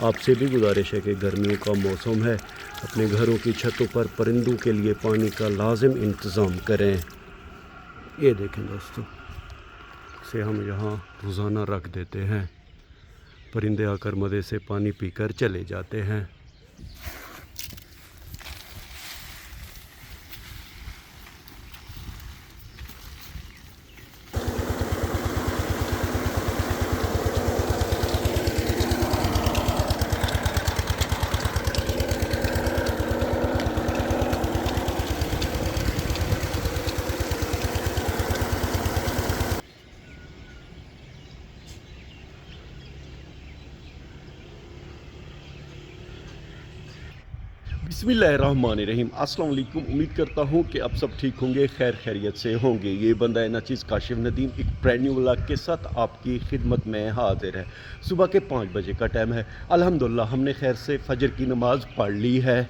आप से भी गुजारिश है कि गर्मियों का मौसम है, अपने घरों की छतों पर परिंदों के लिए पानी का लाजिम इंतज़ाम करें। ये देखें दोस्तों, इसे हम यहाँ रोज़ाना रख देते हैं, परिंदे आकर मज़े से पानी पीकर चले जाते हैं। बिस्मिल्लाहिर्रहमानिर्रहीम, अस्सलाम वालेकुम। उम्मीद करता हूँ कि आप सब ठीक होंगे, खैर खैरियत से होंगे। ये बंदा है नाचीज़ काशिफ नदीम एक ब्रांड न्यू व्लॉग के साथ आपकी खिदमत में हाजिर है। सुबह के 5 बजे का टाइम है। अल्हम्दुलिल्लाह हमने खैर से फजर की नमाज़ पढ़ ली है।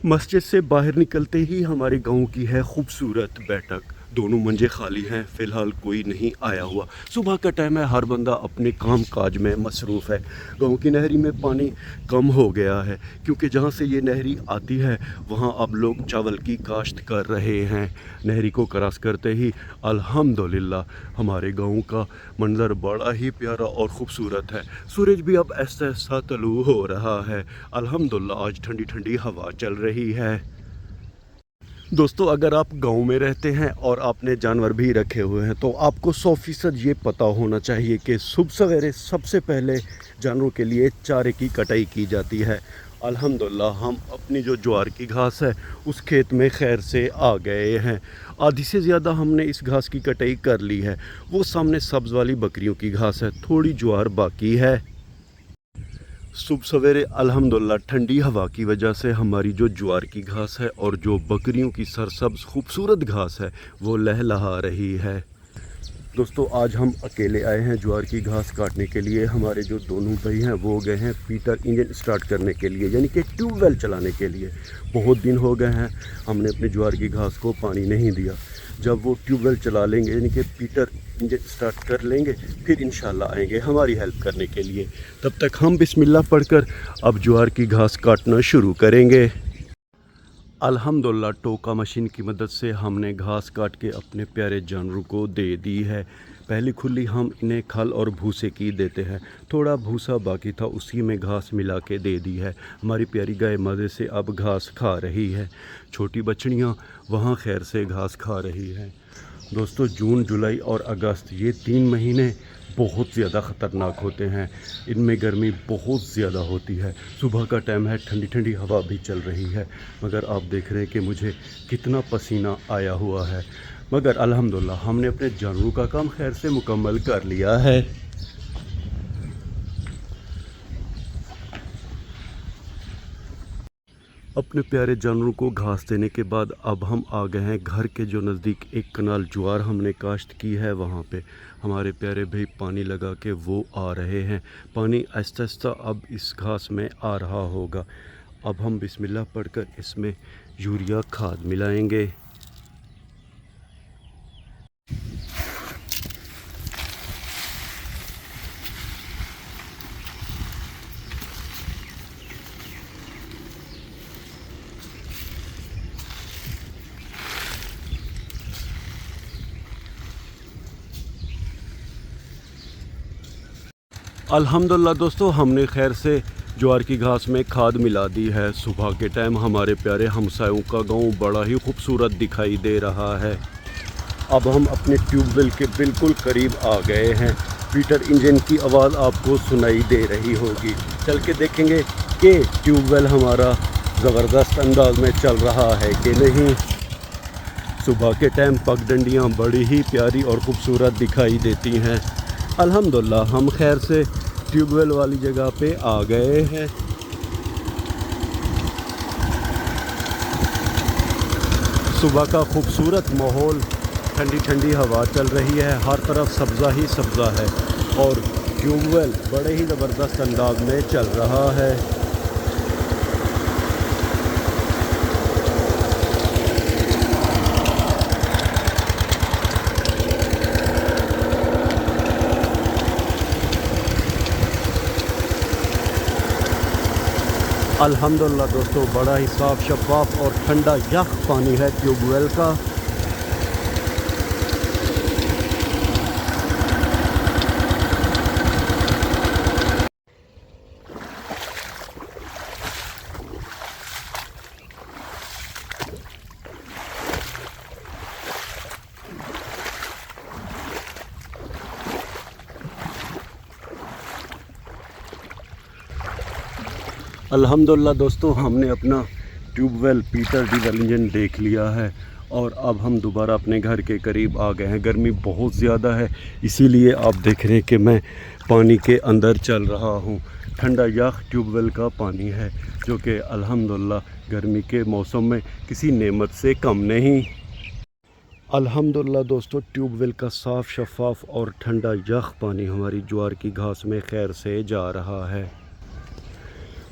मस्जिद से बाहर निकलते ही हमारे गांव की है खूबसूरत बैठक। दोनों मंजे खाली हैं, फ़िलहाल कोई नहीं आया हुआ। सुबह का टाइम है, हर बंदा अपने काम काज में मसरूफ़ है। गांव की नहरी में पानी कम हो गया है क्योंकि जहां से ये नहरी आती है वहां अब लोग चावल की काश्त कर रहे हैं। नहरी को क्रॉस करते ही अल्हम्दुलिल्लाह हमारे गांव का मंज़र बड़ा ही प्यारा और ख़ूबसूरत है। सूरज भी अब ऐसा ऐसा तलू हो रहा है। अल्हम्दुलिल्लाह आज ठंडी ठंडी हवा चल रही है। दोस्तों, अगर आप गांव में रहते हैं और आपने जानवर भी रखे हुए हैं तो आपको 100% ये पता होना चाहिए कि सुबह सवेरे सबसे पहले जानवरों के लिए चारे की कटाई की जाती है। अल्हम्दुलिल्लाह हम अपनी जो ज्वार की घास है उस खेत में खैर से आ गए हैं। आधी से ज़्यादा हमने इस घास की कटाई कर ली है। वो सामने सब्ज़ वाली बकरियों की घास है, थोड़ी ज्वार बाकी है। सुबह सवेरे अल्हम्दुलिल्लाह ठंडी हवा की वजह से हमारी जो ज्वार की घास है और जो बकरियों की सरसब्ज खूबसूरत घास है वो लहलहा रही है। दोस्तों, आज हम अकेले आए हैं ज्वार की घास काटने के लिए। हमारे जो दोनों भाई हैं वो गए हैं पीटर इंजन स्टार्ट करने के लिए, यानी कि ट्यूबवेल चलाने के लिए। बहुत दिन हो गए हैं हमने अपनी ज्वार की घास को पानी नहीं दिया। जब वो ट्यूबवेल चला लेंगे, यानी कि पीटर इंजन स्टार्ट कर लेंगे, फिर इंशाल्लाह आएंगे हमारी हेल्प करने के लिए। तब तक हम बिस्मिल्लाह पढ़कर अब ज्वार की घास काटना शुरू करेंगे। अल्हम्दुलिल्लाह टोका मशीन की मदद से हमने घास काट के अपने प्यारे जानवरों को दे दी है। पहली खुली हम इन्हें खल और भूसे की देते हैं। थोड़ा भूसा बाकी था, उसी में घास मिला के दे दी है। हमारी प्यारी गाय मज़े से अब घास खा रही है। छोटी बछड़ियाँ वहाँ खैर से घास खा रही हैं। दोस्तों, जून, जुलाई और अगस्त ये 3 महीने बहुत ज़्यादा ख़तरनाक होते हैं। इनमें गर्मी बहुत ज़्यादा होती है। सुबह का टाइम है, ठंडी ठंडी हवा भी चल रही है, मगर आप देख रहे हैं कि मुझे कितना पसीना आया हुआ है। मगर अल्हम्दुलिल्लाह हमने अपने जानवरों का काम खैर से मुकम्मल कर लिया है। अपने प्यारे जानवरों को घास देने के बाद अब हम आ गए हैं घर के जो नज़दीक एक कनाल ज्वार हमने काश्त की है। वहाँ पे हमारे प्यारे भाई पानी लगा के वो आ रहे हैं। पानी आहिस्ता आहिस्ता अब इस घास में आ रहा होगा। अब हम बिस्मिल्लाह पढ़कर इसमें यूरिया खाद मिलाएंगे। अल्हम्दुलिल्लाह दोस्तों, हमने खैर से ज्वार की घास में खाद मिला दी है। सुबह के टाइम हमारे प्यारे हमसायों का गांव बड़ा ही खूबसूरत दिखाई दे रहा है। अब हम अपने ट्यूबवेल के बिल्कुल करीब आ गए हैं। पीटर इंजन की आवाज़ आपको सुनाई दे रही होगी। चल के देखेंगे कि ट्यूबवेल हमारा ज़बरदस्त अंदाज में चल रहा है कि नहीं। सुबह के टाइम पगडंडियाँ बड़ी ही प्यारी और ख़ूबसूरत दिखाई देती हैं। अल्हम्दुलिल्लाह हम खैर से ट्यूबवेल वाली जगह पे आ गए हैं। सुबह का खूबसूरत माहौल, ठंडी ठंडी हवा चल रही है, हर तरफ सब्ज़ा ही सब्ज़ा है और ट्यूबवेल बड़े ही ज़बरदस्त अंदाज में चल रहा है। अल्हम्दुलिल्लाह दोस्तों, बड़ा ही साफ शफाफ और ठंडा यख पानी है ट्यूबवेल का। अल्हम्दुलिल्लाह दोस्तों, हमने अपना ट्यूबवेल पीटर डीजल इंजन देख लिया है और अब हम दोबारा अपने घर के करीब आ गए हैं। गर्मी बहुत ज़्यादा है, इसीलिए आप देख रहे हैं कि मैं पानी के अंदर चल रहा हूँ। ठंडा यख ट्यूबवेल का पानी है जो कि अल्हम्दुलिल्लाह गर्मी के मौसम में किसी नेमत से कम नहीं। अल्हम्दुलिल्लाह दोस्तों, ट्यूबवेल का साफ़ शफाफ और ठंडा यख पानी हमारी ज्वार की घास में खैर से जा रहा है।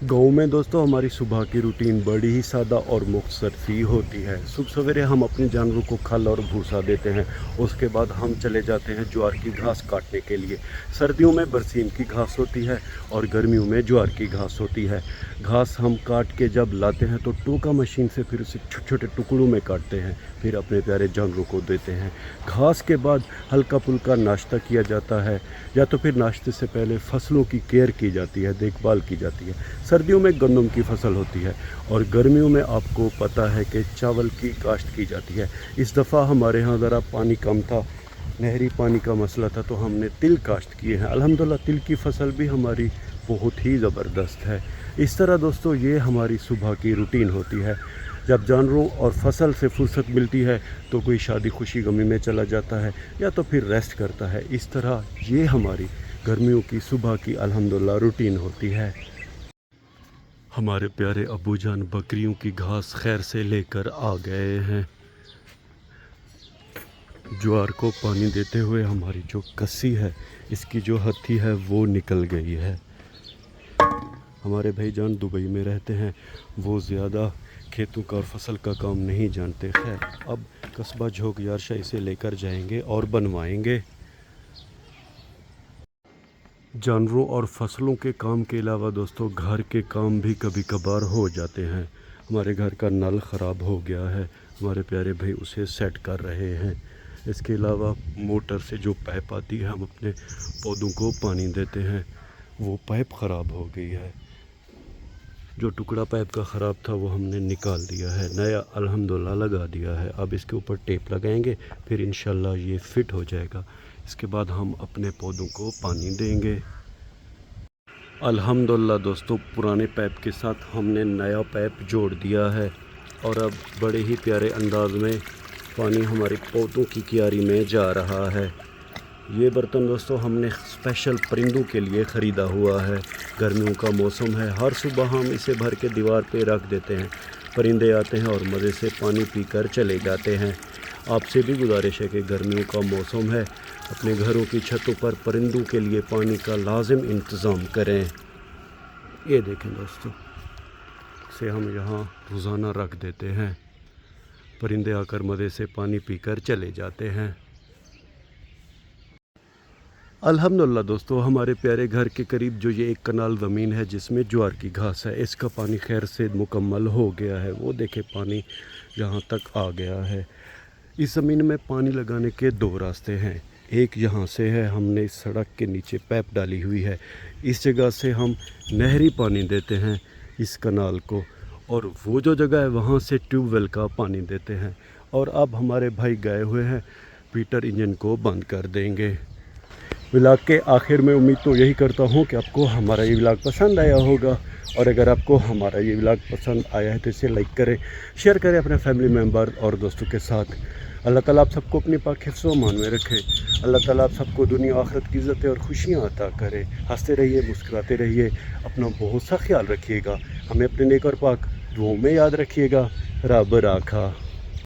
गाँव में दोस्तों हमारी सुबह की रूटीन बड़ी ही सादा और मुख्तसर सी होती है। सुबह सवेरे हम अपने जानवरों को खल और भूसा देते हैं, उसके बाद हम चले जाते हैं ज्वार की घास काटने के लिए। सर्दियों में बरसीम की घास होती है और गर्मियों में ज्वार की घास होती है। घास हम काट के जब लाते हैं तो टोका मशीन से फिर उसे छोटे छोटे टुकड़ों में काटते हैं, फिर अपने प्यारे जानवरों को देते हैं। घास के बाद हल्का फुल्का नाश्ता किया जाता है या तो फिर नाश्ते से पहले फसलों की केयर की जाती है, देखभाल की जाती है। सर्दियों में गंदम की फसल होती है और गर्मियों में आपको पता है कि चावल की काश्त की जाती है। इस दफ़ा हमारे यहाँ ज़रा पानी कम था, नहरी पानी का मसला था, तो हमने तिल काश्त किए हैं। अल्हम्दुलिल्लाह तिल की फसल भी हमारी बहुत ही ज़बरदस्त है। इस तरह दोस्तों ये हमारी सुबह की रूटीन होती है। जब जानवरों और फसल से फुर्सत मिलती है तो कोई शादी खुशी गमी में चला जाता है या तो फिर रेस्ट करता है। इस तरह ये हमारी गर्मियों की सुबह की अल्हम्दुलिल्लाह रूटीन होती है। हमारे प्यारे अब्बू जान बकरियों की घास खैर से लेकर आ गए हैं। ज्वार को पानी देते हुए हमारी जो कस्सी है, इसकी जो हथी है वो निकल गई है। हमारे भाईजान दुबई में रहते हैं, वो ज़्यादा खेतों का और फसल का काम नहीं जानते। खैर अब कस्बा झोंक यारशा इसे लेकर जाएंगे और बनवाएंगे। जानवरों और फसलों के काम के अलावा दोस्तों घर के काम भी कभी कभार हो जाते हैं। हमारे घर का नल ख़राब हो गया है, हमारे प्यारे भाई उसे सेट कर रहे हैं। इसके अलावा मोटर से जो पाइप आती है, हम अपने पौधों को पानी देते हैं, वो पाइप ख़राब हो गई है। जो टुकड़ा पाइप का ख़राब था वो हमने निकाल दिया है, नया अल्हम्दुलिल्लाह लगा दिया है। अब इसके ऊपर टेप लगाएंगे, फिर इंशाल्लाह ये फिट हो जाएगा। इसके बाद हम अपने पौधों को पानी देंगे। अल्हम्दुलिल्लाह दोस्तों, पुराने पाइप के साथ हमने नया पाइप जोड़ दिया है और अब बड़े ही प्यारे अंदाज में पानी हमारे पौधों की क्यारी में जा रहा है। ये बर्तन दोस्तों हमने स्पेशल परिंदों के लिए ख़रीदा हुआ है। गर्मियों का मौसम है, हर सुबह हम इसे भर के दीवार पे रख देते हैं। परिंदे आते हैं और मज़े से पानी पीकर चले जाते हैं। आपसे भी गुजारिश है कि गर्मियों का मौसम है, अपने घरों की छतों पर परिंदों के लिए पानी का लाजिम इंतज़ाम करें। ये देखें दोस्तों, इसे हम यहाँ रोज़ाना रख देते हैं, परिंदे आकर मज़े से पानी पीकर चले जाते हैं। अल्हम्दुलिल्लाह दोस्तों, हमारे प्यारे घर के करीब जो ये एक कनाल ज़मीन है जिसमें ज्वार की घास है, इसका पानी खैर से मुकम्मल हो गया है। वो देखे पानी यहाँ तक आ गया है। इस ज़मीन में पानी लगाने के दो रास्ते हैं। एक यहाँ से है, हमने इस सड़क के नीचे पाइप डाली हुई है, इस जगह से हम नहरी पानी देते हैं इस कनाल को, और वो जो जगह है वहाँ से ट्यूबवेल का पानी देते हैं। और अब हमारे भाई गए हुए हैं, पीटर इंजन को बंद कर देंगे। व्लॉग के आखिर में उम्मीद तो यही करता हूँ कि आपको हमारा ये व्लॉग पसंद आया होगा, और अगर आपको हमारा ये व्लॉग पसंद आया है तो इसे लाइक करें, शेयर करें अपने फैमिली मेम्बर और दोस्तों के साथ। अल्लाह ताला आप सबको अपनी पाक हिफ्ज़ व अमान में रखे। अल्लाह ताला आप सबको दुनिया आखिरत की इज़्ज़तें और खुशियाँ अता करे। हंसते रहिए, मुस्कुराते रहिए, अपना बहुत सा ख्याल रखिएगा। हमें अपने नेक और पाक दुआओं में याद रखिएगा। रब राखा।